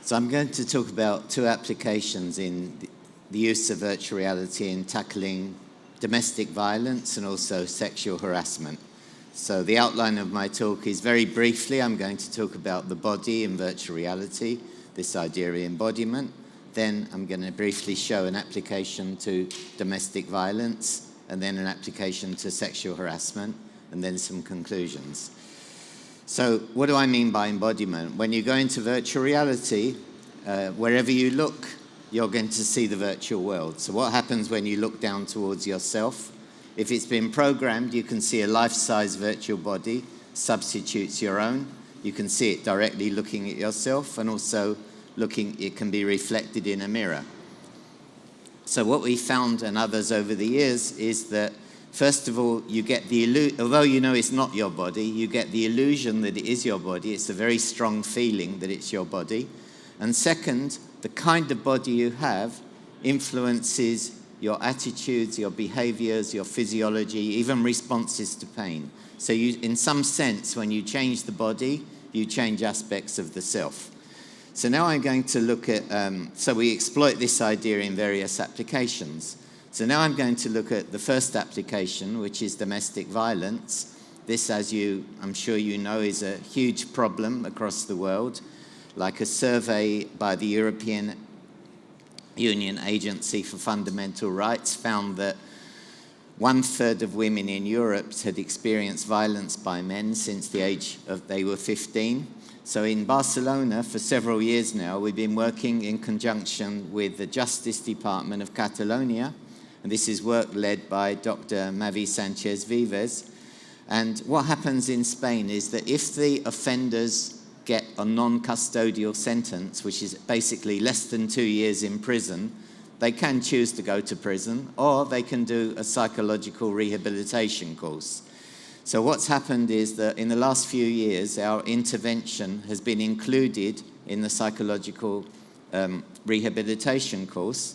So I'm going to talk about two applications in the use of virtual reality in tackling domestic violence and also sexual harassment. So the outline of my talk is very briefly, I'm going to talk about the body in virtual reality, this idea of embodiment. Then I'm going to briefly show an application to domestic violence, and then an application to sexual harassment, and then some conclusions. So what do I mean by embodiment? When you go into virtual reality, wherever you look, you're going to see the virtual world. So what happens when you look down towards yourself? If it's been programmed, you can see a life-size virtual body, substitutes your own. You can see it directly looking at yourself, and also it can be reflected in a mirror. So what we found, and others over the years, is that first of all, you get although you know it's not your body, you get the illusion that it is your body. It's a very strong feeling that it's your body. And second, the kind of body you have influences your attitudes, your behaviours, your physiology, even responses to pain. So you, in some sense, when you change the body, you change aspects of the self. So now I'm going to look at, so we exploit this idea in various applications. So now I'm going to look at the first application, which is domestic violence. This, as I'm sure you know, is a huge problem across the world. Like a survey by the European Union Agency for Fundamental Rights found that 1/3 of women in Europe had experienced violence by men since the age of they were 15. So in Barcelona, for several years now, we've been working in conjunction with the Justice Department of Catalonia. And this is work led by Dr. Mavi Sanchez Vives. And what happens in Spain is that if the offenders get a non-custodial sentence, which is basically less than 2 years in prison, they can choose to go to prison, or they can do a psychological rehabilitation course. So what's happened is that in the last few years, our intervention has been included in the psychological rehabilitation course.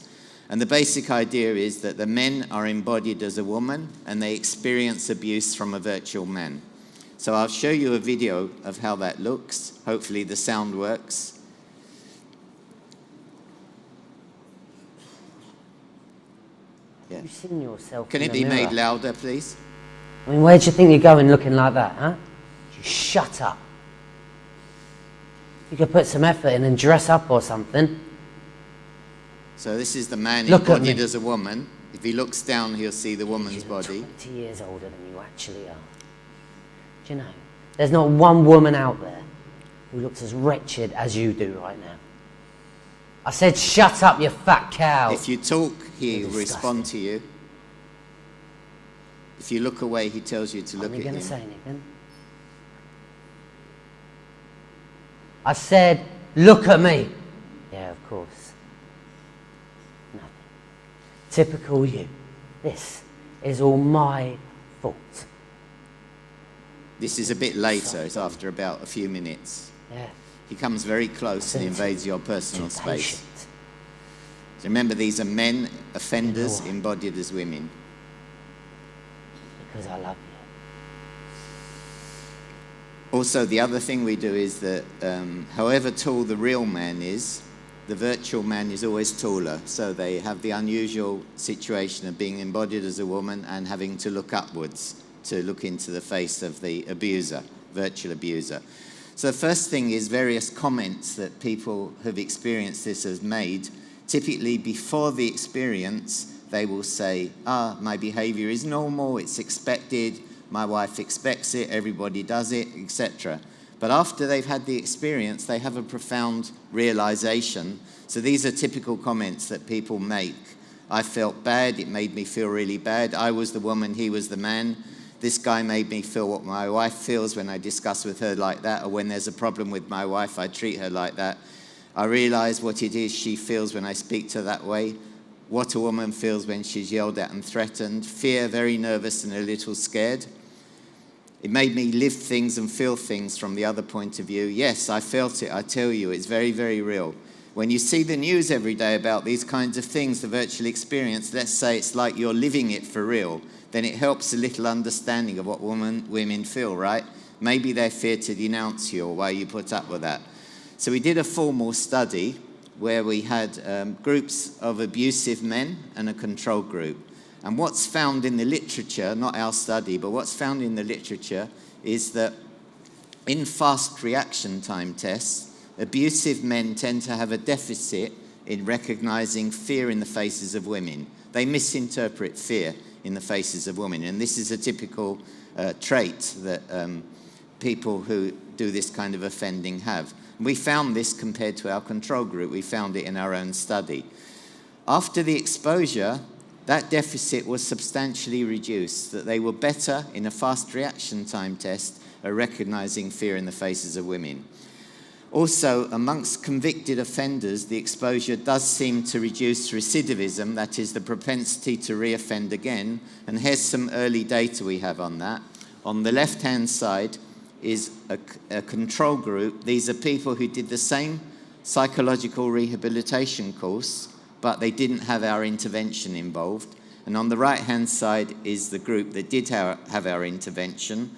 And the basic idea is that the men are embodied as a woman and they experience abuse from a virtual man. So I'll show you a video of how that looks. Hopefully the sound works. Yeah. Have you seen yourself Can in it the be mirror? made louder, please? I mean, where do you think you're going looking like that, huh? You shut up. You could put some effort in and dress up or something. So this is the man Look at embodied me. as a woman. If he looks down, he'll see the woman's You're body. 20 years older than you actually are. Do you know, there's not one woman out there who looks as wretched as you do right now. I said, shut up, you fat cow. If you talk, he'll You're respond to you. If you look away, he tells you to look Are at you going him. to say anything? I said, look at me. Yeah, of course. Nothing. Typical you. This is all my fault. This is a bit later. It's after about a few minutes. Yeah. He comes very close and invades your personal Too space. patient. So remember, these are men, offenders, You know what? embodied as women. Because I love you. Also, the other thing we do is that however tall the real man is, the virtual man is always taller. So they have the unusual situation of being embodied as a woman and having to look upwards to look into the face of the abuser, virtual abuser. So the first thing is various comments that people who've experienced this have made. Typically before the experience, they will say, my behavior is normal, it's expected, my wife expects it, everybody does it, etc. But after they've had the experience, they have a profound realization. So these are typical comments that people make. I felt bad, it made me feel really bad. I was the woman, he was the man. This guy made me feel what my wife feels when I discuss with her like that, or when there's a problem with my wife, I treat her like that. I realize what it is she feels when I speak to her that way, what a woman feels when she's yelled at and threatened, fear, very nervous and a little scared. It made me live things and feel things from the other point of view. Yes, I felt it, I tell you, it's very, very real. When you see the news every day about these kinds of things, the virtual experience, let's say it's like you're living it for real, then it helps a little understanding of what women feel, right? Maybe they fear to denounce you or why you put up with that. So we did a formal study where we had groups of abusive men and a control group. And what's found in the literature, not our study, but what's found in the literature is that in fast reaction time tests, abusive men tend to have a deficit in recognizing fear in the faces of women. They misinterpret fear in the faces of women. And this is a typical trait that people who do this kind of offending have. We found this compared to our control group. We found it in our own study. After the exposure, that deficit was substantially reduced, that they were better in a fast reaction time test at recognizing fear in the faces of women. Also, amongst convicted offenders, the exposure does seem to reduce recidivism, that is, the propensity to reoffend again. And here's some early data we have on that. On the left-hand side is a control group. These are people who did the same psychological rehabilitation course, but they didn't have our intervention involved. And on the right-hand side is the group that did have our intervention.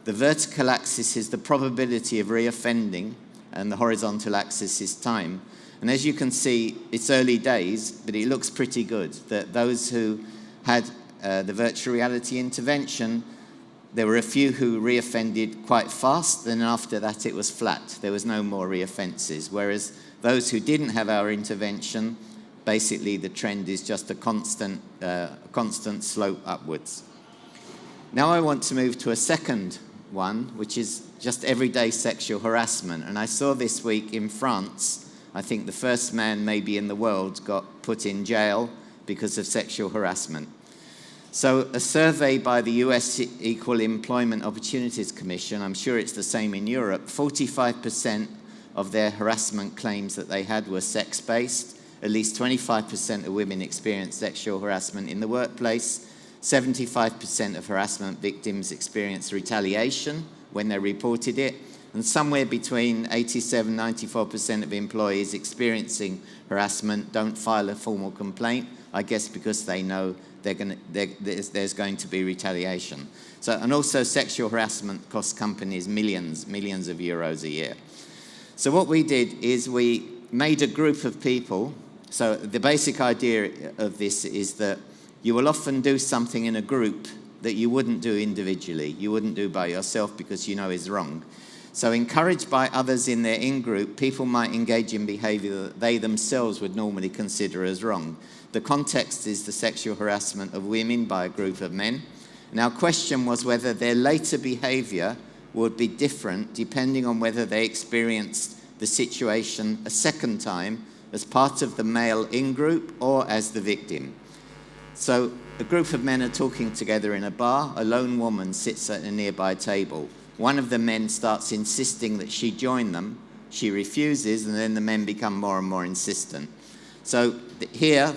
The vertical axis is the probability of reoffending, and the horizontal axis is time. And as you can see, it's early days, but it looks pretty good, that those who had the virtual reality intervention, there were a few who reoffended quite fast, and after that it was flat. There was no more reoffenses. Whereas those who didn't have our intervention, basically the trend is just a constant slope upwards. Now I want to move to a second one, which is just everyday sexual harassment. And I saw this week in France, I think the first man maybe in the world got put in jail because of sexual harassment. So a survey by the US Equal Employment Opportunities Commission, I'm sure it's the same in Europe, 45% of their harassment claims that they had were sex-based. At least 25% of women experienced sexual harassment in the workplace. 75% of harassment victims experienced retaliation when they reported it. And somewhere between 87-94% of employees experiencing harassment don't file a formal complaint, I guess because they know there's going to be retaliation. So, and also sexual harassment costs companies millions of euros a year. So what we did is we made a group of people. So the basic idea of this is that you will often do something in a group that you wouldn't do individually. You wouldn't do by yourself because you know is wrong. So encouraged by others in their in-group, people might engage in behavior that they themselves would normally consider as wrong. The context is the sexual harassment of women by a group of men. And our question was whether their later behavior would be different depending on whether they experienced the situation a second time as part of the male in-group or as the victim. So a group of men are talking together in a bar. A lone woman sits at a nearby table. One of the men starts insisting that she join them. She refuses, and then the men become more and more insistent. So here,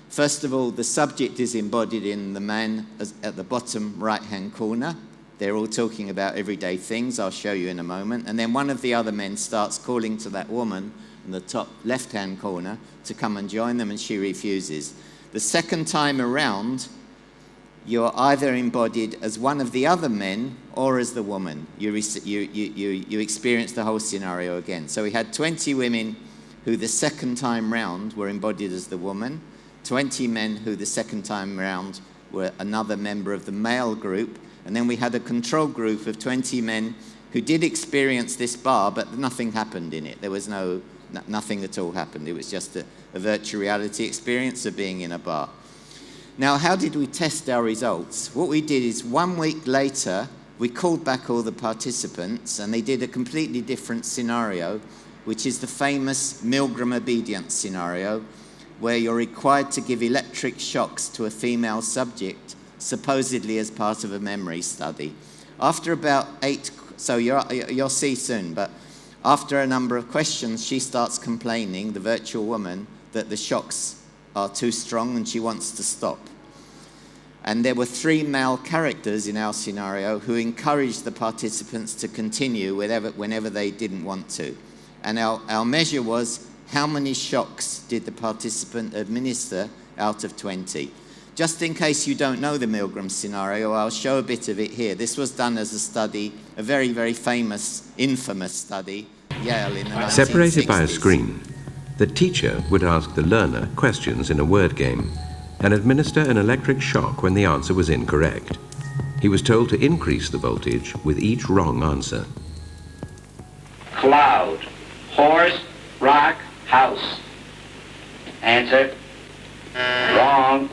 first of all, the subject is embodied in the man at the bottom right-hand corner. They're all talking about everyday things. I'll show you in a moment. And then one of the other men starts calling to that woman in the top left-hand corner to come and join them, and she refuses. The second time around, you're either embodied as one of the other men or as the woman. You experience the whole scenario again. So we had 20 women who the second time round were embodied as the woman, 20 men who the second time round were another member of the male group, and then we had a control group of 20 men who did experience this bar, but nothing happened in it. There was nothing at all happened. It was just a virtual reality experience of being in a bar. Now, how did we test our results? What we did is 1 week later, we called back all the participants, and they did a completely different scenario, which is the famous Milgram obedience scenario, where you're required to give electric shocks to a female subject, supposedly as part of a memory study. After about 8, so you'll see soon, but after a number of questions, she starts complaining, the virtual woman, that the shocks are too strong and she wants to stop. And there were 3 male characters in our scenario who encouraged the participants to continue whenever they didn't want to. And our measure was how many shocks did the participant administer out of 20. Just in case you don't know the Milgram scenario, I'll show a bit of it here. This was done as a study, a very, very famous, infamous study. Yale in the 1960s. Separated by a screen, the teacher would ask the learner questions in a word game and administer an electric shock when the answer was incorrect. He was told to increase the voltage with each wrong answer. Cloud, horse, rock, house. Answer. Wrong.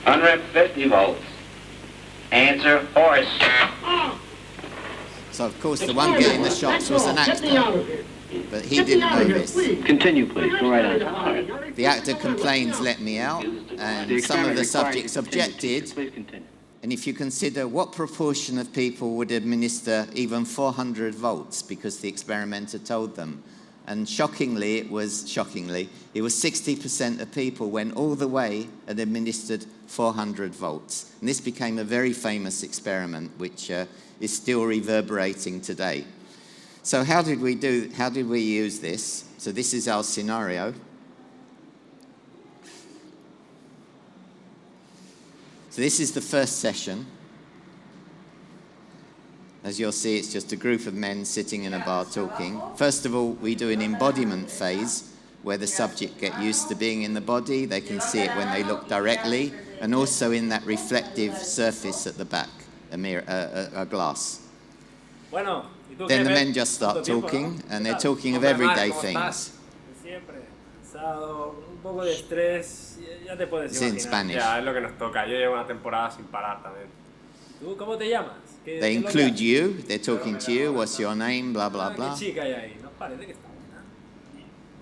150 volts. Answer, horse. So, of course, the one getting the shocks was an actor, but he didn't know this. Continue, please. Go right on. The actor complains, let me out, and some of the subjects objected. Please continue. And if you consider what proportion of people would administer even 400 volts because the experimenter told them, and shockingly, it was 60% of people went all the way and administered 400 volts. And this became a very famous experiment, which is still reverberating today. So how did we use this? So this is our scenario. So this is the first session. As you'll see, it's just a group of men sitting in a bar talking. First of all, we do an embodiment phase where the subject get used to being in the body. They can see it when they look directly, and also in that reflective surface at the back, a mirror, a glass. Then the men just start talking, and they're talking of everyday things. It's in Spanish. Ya, es lo que nos toca. Yo llevo una temporada sin parar también. ¿Tú cómo te llamas? They include you, they're talking to you, what's your name, blah, blah, blah. ¿Qué chica hay ahí? ¿Nos parece que está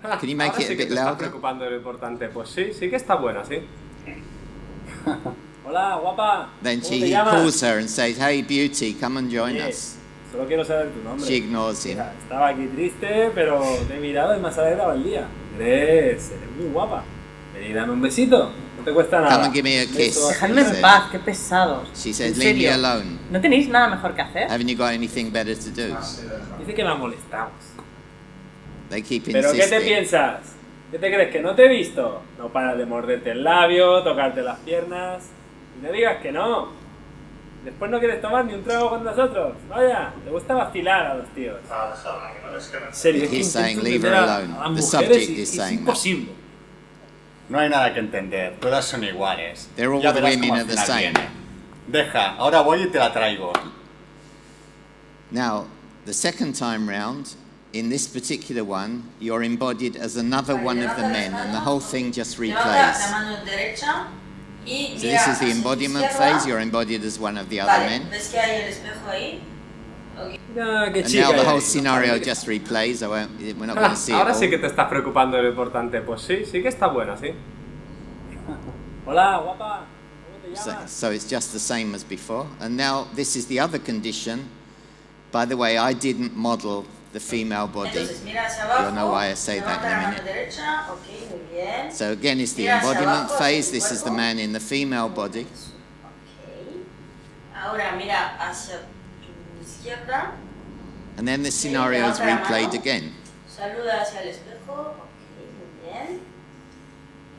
buena? Can you make Ahora it sí a que bit te estás louder? preocupando de lo importante. Pues sí, sí que está buena, sí. Hola, guapa. Then ¿Cómo te he llamas? calls her and says, hey, beauty, come and join Oye, us. solo quiero saber tu nombre. She ignores him. Mira, estaba aquí triste, pero te he mirado y me has alegrado el día. Eres muy guapa. Ven y dame un besito. No te cuesta nada. Come and give me a kiss. Beso. Dejadme en paz, qué pesados. She ¿En says, leave me serio? alone. ¿No tenéis nada mejor que hacer? Haven't you got anything better to do? Dice que la molestamos. They keep ¿Pero qué te insisting. piensas? ¿Qué te crees? ¿Que no te he visto? No paras de morderte el labio, tocarte las piernas. Y no digas que no. Después no quieres tomar ni un trago con nosotros. Vaya, te gusta vacilar a los tíos. En serio, es que He's saying, intento leave her entender a alone. las The mujeres subject y is es saying that. imposible. No hay nada que entender, todas son iguales. They're all Ya the verás women cómo al are the final same. viene. Deja, ahora voy y te la traigo. Now, the second time round, in this particular one, you're embodied as another one of the men, and the whole thing just replays. So this is the embodiment phase. You're embodied as one of the other men. Ah, qué And chica now the whole eres. scenario just replays. We're not going to see it Ahora sí all. que te estás preocupando de lo importante. Pues sí, sí que está buena, sí. Hola, guapa. ¿Cómo te llamas? So it's just the same as before. And now this is the other condition. By the way, I didn't model the female body. You'll know why I say that in a minute. So again, it's the embodiment phase. This is the man in the female body. Ahora mira hacia tu izquierda. And then the scenario is replayed again. Saluda hacia el espejo. Ok, muy bien.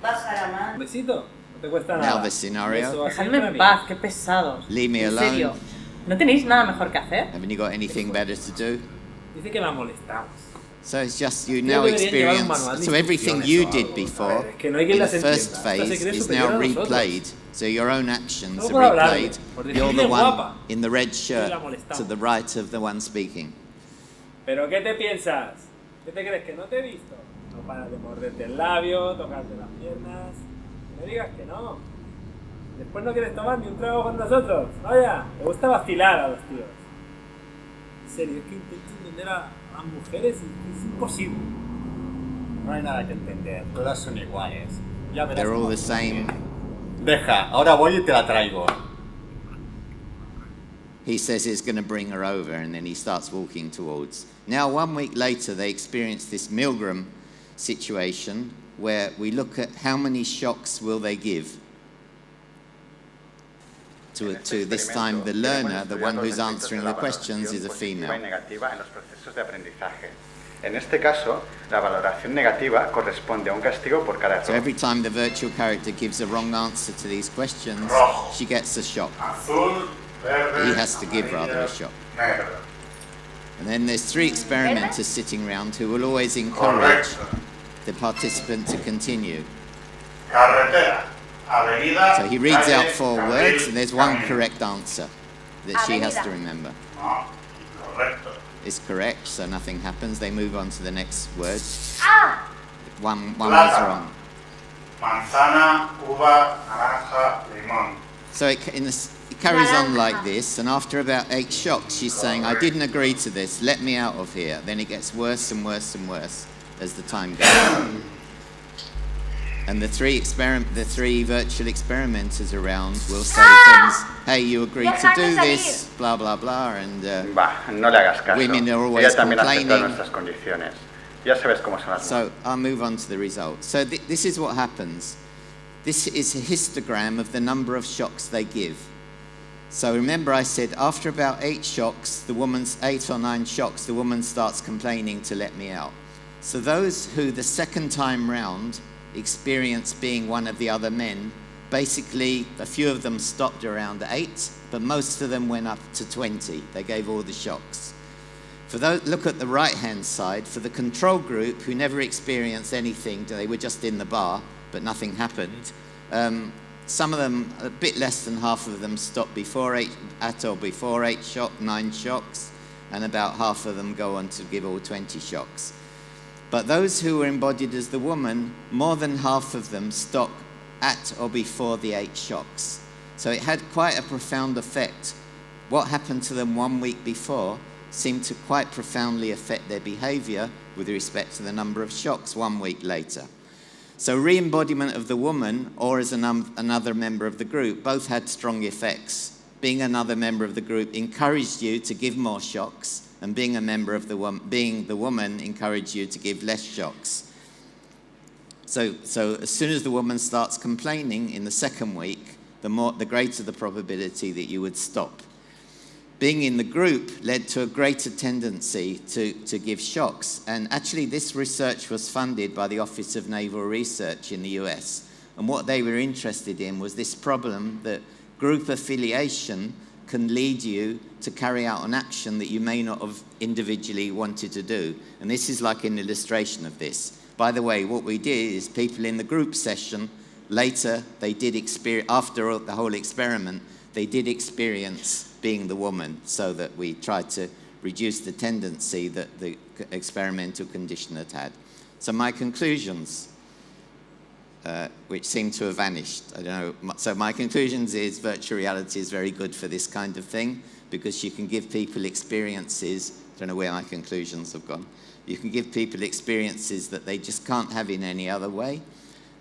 Baja la Un mano. besito. No te cuesta Now nada. the scenario. Beso así Dejadme para en mí. paz, qué pesados. Leave me En serio, alone. ¿no tenéis nada mejor que hacer? Haven't you got anything better to do? Dice que la molestamos. So it's just you Creo now que deberían llevar un experience. manual de So everything instrucciones you o did algo. before A ver, es que no hay quien in the las first entienda. Esto se phase cree is superior now a nosotros. replayed. So your own actions No are puedo hablarle, replayed. por You're decirle the one guapa. in the red shirt la molestamos. to the right of the one speaking. ¿Pero qué te piensas? ¿Qué te crees? ¿Que no te he visto? No paras de morderte el labio, tocarte las piernas. No digas que no. Después no quieres tomar ni un trago con nosotros. Vaya, te gusta vacilar a los tíos. En serio, es que intento entender a las mujeres y es imposible. No hay nada que entender, todas son iguales. Ya verás They're all cómo the same. Deja, ahora voy y te la traigo. He says he's going to bring her over, and then he starts walking towards. Now, 1 week later, they experience this Milgram situation where we look at how many shocks will they give to this time the learner, the one who's answering the questions, is a female. En este caso, la valoración negativa corresponde a un castigo por cada So error. every time the virtual character gives a wrong answer to these questions, she gets a shock. Azul, verde, He has to give rather a shock. negro. And then there's 3 experimenters sitting around who will always encourage the participant to continue. Carretera, avenida, So he reads calle, out 4 words, and there's 1 camino. correct answer that she has to Avenida. remember. No, correcto. It's correct, so nothing happens. They move on to the next word. Ah, One was Plátano. wrong. Manzana, uva, naranja, limón. So it carries on like this, and after about 8 shocks, she's saying, I didn't agree to this, let me out of here. Then it gets worse and worse and worse as the time goes on. And the 3 virtual experimenters around will say things, hey, you agreed to do this, blah, blah, blah, and Va, no le hagas caso. women are always Ella también acepta complaining. nuestras condiciones. Ya sabes cómo son las So I'll move on to the results. So this is what happens. This is a histogram of the number of shocks they give. So remember I said after about 8 shocks, 8 or 9 shocks, the woman starts complaining to let me out. So those who the second time round experienced being one of the other men, basically a few of them stopped around 8, but most of them went up to 20. They gave all the shocks. For those, look at the right-hand side. For the control group who never experienced anything, they were just in the bar, but nothing happened. Some of them, a bit less than half of them, stopped before 8 9 shocks, and about half of them go on to give all 20 shocks. But those who were embodied as the woman, more than half of them stopped at or before the 8 shocks. So it had quite a profound effect. What happened to them 1 week before seemed to quite profoundly affect their behaviour with respect to the number of shocks 1 week later. So re-embodiment of the woman or as another member of the group both had strong effects. Being another member of the group encouraged you to give more shocks, and being a member of being the woman encouraged you to give less shocks. So as soon as the woman starts complaining in the second week, the greater the probability that you would stop. Being in the group led to a greater tendency to give shocks. And actually this research was funded by the Office of Naval Research in the US. And what they were interested in was this problem that group affiliation can lead you to carry out an action that you may not have individually wanted to do. And this is like an illustration of this. By the way, what we did is people in the group session, later they did experience, after the whole experiment, they did experience being the woman, so that we tried to reduce the tendency that the experimental condition had. So my conclusions, which seem to have vanished, I don't know. So my conclusions is virtual reality is very good for this kind of thing, because you can give people experiences, I don't know where my conclusions have gone, you can give people experiences that they just can't have in any other way.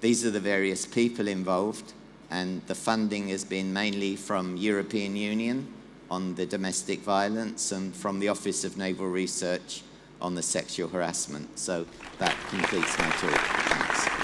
These are the various people involved, and the funding has been mainly from European Union on the domestic violence and from the Office of Naval Research on the sexual harassment. So that completes my talk. Thanks.